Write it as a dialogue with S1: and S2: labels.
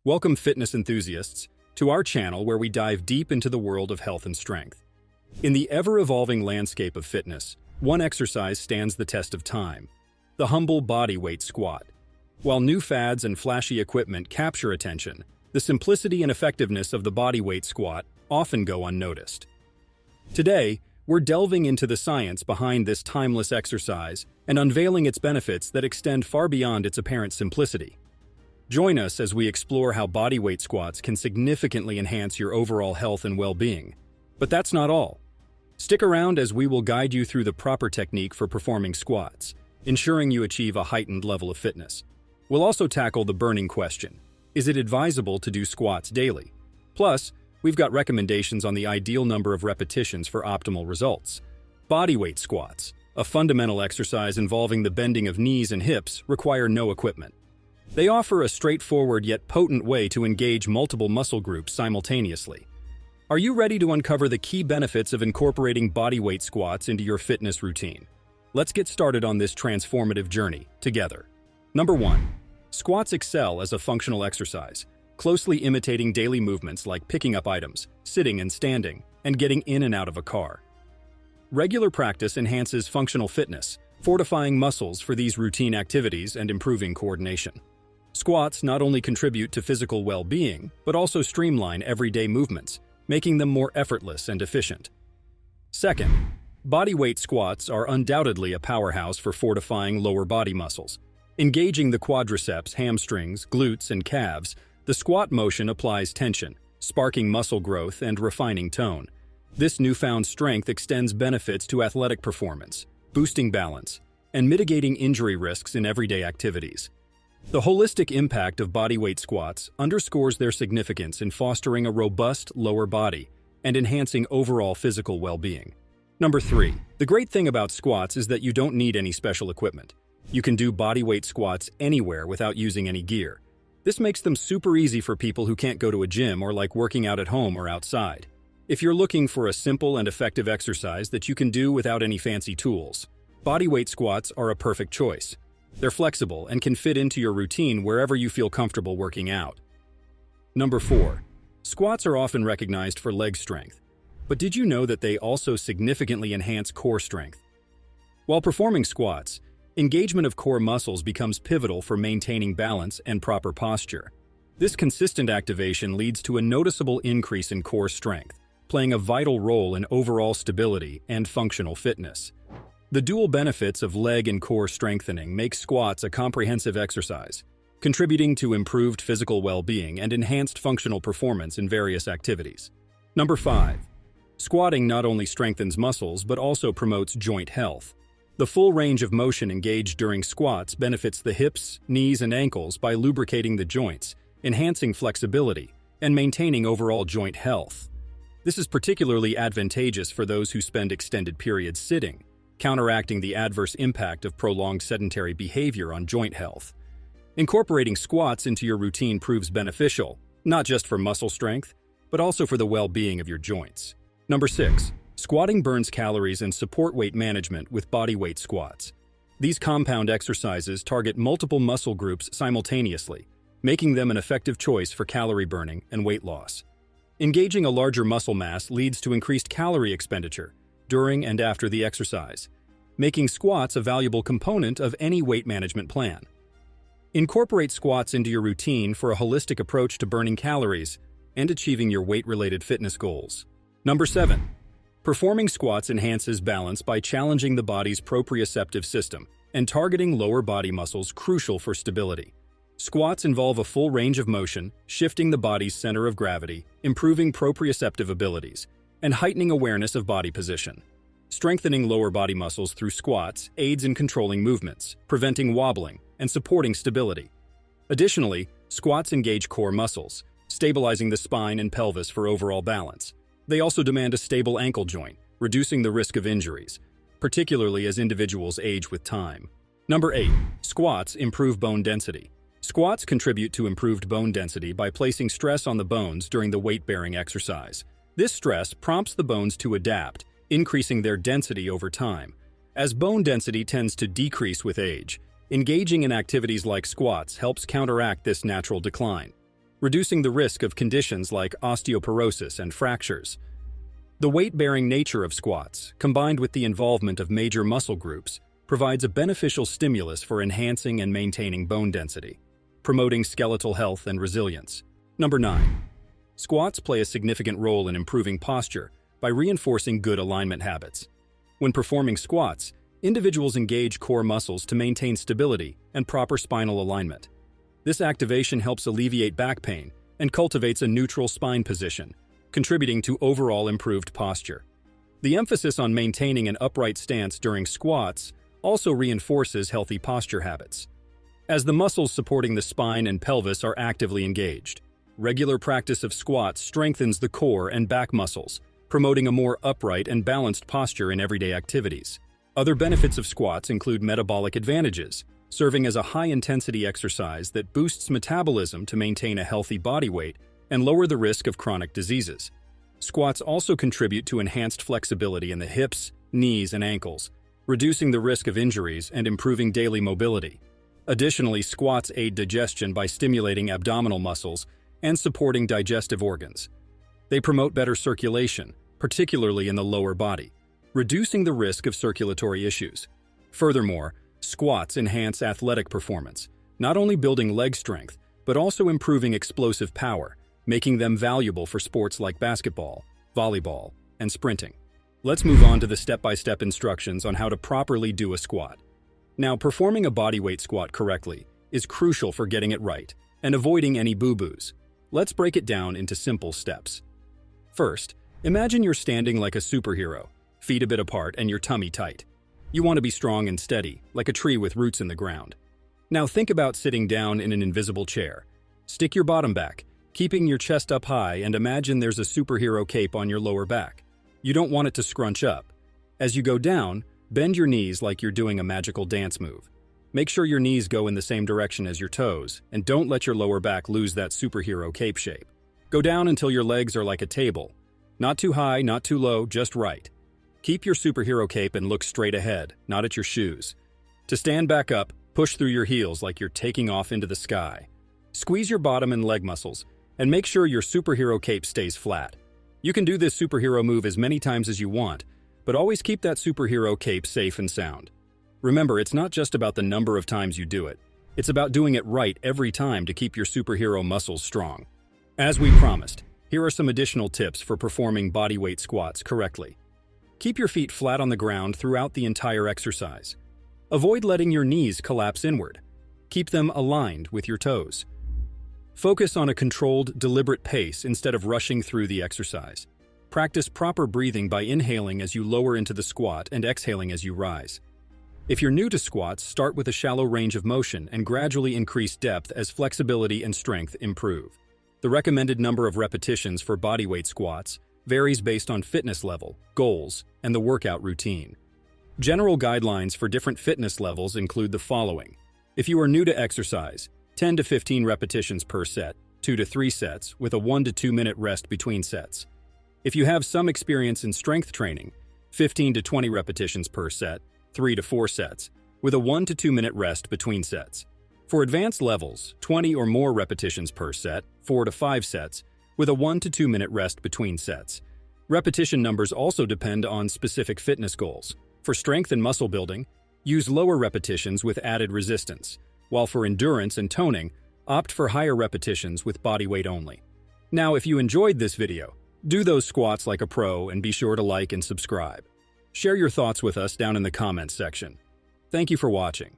S1: Welcome, fitness enthusiasts, to our channel where we dive deep into the world of health and strength. In the ever-evolving landscape of fitness, one exercise stands the test of time: the humble body weight squat. While new fads and flashy equipment capture attention, the simplicity and effectiveness of the body weight squat often go unnoticed. Today, we're delving into the science behind this timeless exercise and unveiling its benefits that extend far beyond its apparent simplicity. Join us as we explore how body weight squats can significantly enhance your overall health and well-being. But that's not all. Stick around as we will guide you through the proper technique for performing squats, ensuring you achieve a heightened level of fitness. We'll also tackle the burning question: is it advisable to do squats daily? Plus, we've got recommendations on the ideal number of repetitions for optimal results. Body weight squats, a fundamental exercise involving the bending of knees and hips, require no equipment. They offer a straightforward yet potent way to engage multiple muscle groups simultaneously. Are you ready to uncover the key benefits of incorporating body weight squats into your fitness routine? Let's get started on this transformative journey together. Number 1. Squats excel as a functional exercise, closely imitating daily movements like picking up items, sitting and standing, and getting in and out of a car. Regular practice enhances functional fitness, fortifying muscles for these routine activities and improving coordination. Squats not only contribute to physical well-being, but also streamline everyday movements, making them more effortless and efficient. Second, body weight squats are undoubtedly a powerhouse for fortifying lower body muscles. Engaging the quadriceps, hamstrings, glutes, and calves, the squat motion applies tension, sparking muscle growth and refining tone. This newfound strength extends benefits to athletic performance, boosting balance, and mitigating injury risks in everyday activities. The holistic impact of body weight squats underscores their significance in fostering a robust lower body and enhancing overall physical well-being. Number 3. The great thing about squats is that you don't need any special equipment. You can do body weight squats anywhere without using any gear. This makes them super easy for people who can't go to a gym or like working out at home or outside. If you're looking for a simple and effective exercise that you can do without any fancy tools, body weight squats are a perfect choice. They're flexible and can fit into your routine wherever you feel comfortable working out. Number 4. Squats are often recognized for leg strength, but did you know that they also significantly enhance core strength? While performing squats, engagement of core muscles becomes pivotal for maintaining balance and proper posture. This consistent activation leads to a noticeable increase in core strength, playing a vital role in overall stability and functional fitness. The dual benefits of leg and core strengthening make squats a comprehensive exercise, contributing to improved physical well-being and enhanced functional performance in various activities. Number 5. Squatting not only strengthens muscles but also promotes joint health. The full range of motion engaged during squats benefits the hips, knees, and ankles by lubricating the joints, enhancing flexibility, and maintaining overall joint health. This is particularly advantageous for those who spend extended periods sitting, counteracting the adverse impact of prolonged sedentary behavior on joint health. Incorporating squats into your routine proves beneficial, not just for muscle strength, but also for the well-being of your joints. Number 6. Squatting burns calories and support weight management with body weight squats. These compound exercises target multiple muscle groups simultaneously, making them an effective choice for calorie burning and weight loss. Engaging a larger muscle mass leads to increased calorie expenditure during and after the exercise, making squats a valuable component of any weight management plan. Incorporate squats into your routine for a holistic approach to burning calories and achieving your weight-related fitness goals. Number 7. Performing squats enhances balance by challenging the body's proprioceptive system and targeting lower body muscles crucial for stability. Squats involve a full range of motion, shifting the body's center of gravity, improving proprioceptive abilities, and heightening awareness of body position. Strengthening lower body muscles through squats aids in controlling movements, preventing wobbling, and supporting stability. Additionally, squats engage core muscles, stabilizing the spine and pelvis for overall balance. They also demand a stable ankle joint, reducing the risk of injuries, particularly as individuals age with time. Number 8. Squats improve bone density. Squats contribute to improved bone density by placing stress on the bones during the weight-bearing exercise. This stress prompts the bones to adapt, increasing their density over time. As bone density tends to decrease with age, engaging in activities like squats helps counteract this natural decline. reducing the risk of conditions like osteoporosis and fractures. The weight-bearing nature of squats, combined with the involvement of major muscle groups, provides a beneficial stimulus for enhancing and maintaining bone density, promoting skeletal health and resilience. Number 9. Squats play a significant role in improving posture by reinforcing good alignment habits. When performing squats, individuals engage core muscles to maintain stability and proper spinal alignment. This activation helps alleviate back pain and cultivates a neutral spine position, contributing to overall improved posture. The emphasis on maintaining an upright stance during squats also reinforces healthy posture habits, as the muscles supporting the spine and pelvis are actively engaged. Regular practice of squats strengthens the core and back muscles, promoting a more upright and balanced posture in everyday activities. Other benefits of squats include metabolic advantages, serving as a high-intensity exercise that boosts metabolism to maintain a healthy body weight and lower the risk of chronic diseases. Squats also contribute to enhanced flexibility in the hips, knees, and ankles, reducing the risk of injuries and improving daily mobility. Additionally, squats aid digestion by stimulating abdominal muscles and supporting digestive organs. They promote better circulation, particularly in the lower body, reducing the risk of circulatory issues. Furthermore, squats enhance athletic performance, not only building leg strength, but also improving explosive power, making them valuable for sports like basketball, volleyball, and sprinting. Let's move on to the step-by-step instructions on how to properly do a squat. Now, performing a bodyweight squat correctly is crucial for getting it right and avoiding any boo-boos. Let's break it down into simple steps. First, imagine you're standing like a superhero, feet a bit apart and your tummy tight. You want to be strong and steady, like a tree with roots in the ground. Now think about sitting down in an invisible chair. Stick your bottom back, keeping your chest up high, and imagine there's a superhero cape on your lower back. You don't want it to scrunch up. As you go down, bend your knees like you're doing a magical dance move. Make sure your knees go in the same direction as your toes, and don't let your lower back lose that superhero cape shape. Go down until your legs are like a table. Not too high, not too low, just right. Keep your superhero cape and look straight ahead, not at your shoes. To stand back up, push through your heels like you're taking off into the sky. Squeeze your bottom and leg muscles, and make sure your superhero cape stays flat. You can do this superhero move as many times as you want, but always keep that superhero cape safe and sound. Remember, it's not just about the number of times you do it. It's about doing it right every time to keep your superhero muscles strong. As we promised, here are some additional tips for performing bodyweight squats correctly. Keep your feet flat on the ground throughout the entire exercise. Avoid letting your knees collapse inward. Keep them aligned with your toes. Focus on a controlled, deliberate pace instead of rushing through the exercise. Practice proper breathing by inhaling as you lower into the squat and exhaling as you rise. If you're new to squats, start with a shallow range of motion and gradually increase depth as flexibility and strength improve. The recommended number of repetitions for bodyweight squats varies based on fitness level, goals, and the workout routine. General guidelines for different fitness levels include the following. If you are new to exercise, 10 to 15 repetitions per set, 2 to 3 sets, with a 1 to 2 minute rest between sets. If you have some experience in strength training, 15 to 20 repetitions per set, 3 to 4 sets, with a 1 to 2 minute rest between sets. For advanced levels, 20 or more repetitions per set, 4 to 5 sets, with a 1 to 2 minute rest between sets. Repetition numbers also depend on specific fitness goals. For strength and muscle building, use lower repetitions with added resistance, while for endurance and toning, opt for higher repetitions with body weight only. Now, if you enjoyed this video, do those squats like a pro and be sure to like and subscribe. Share your thoughts with us down in the comments section. Thank you for watching.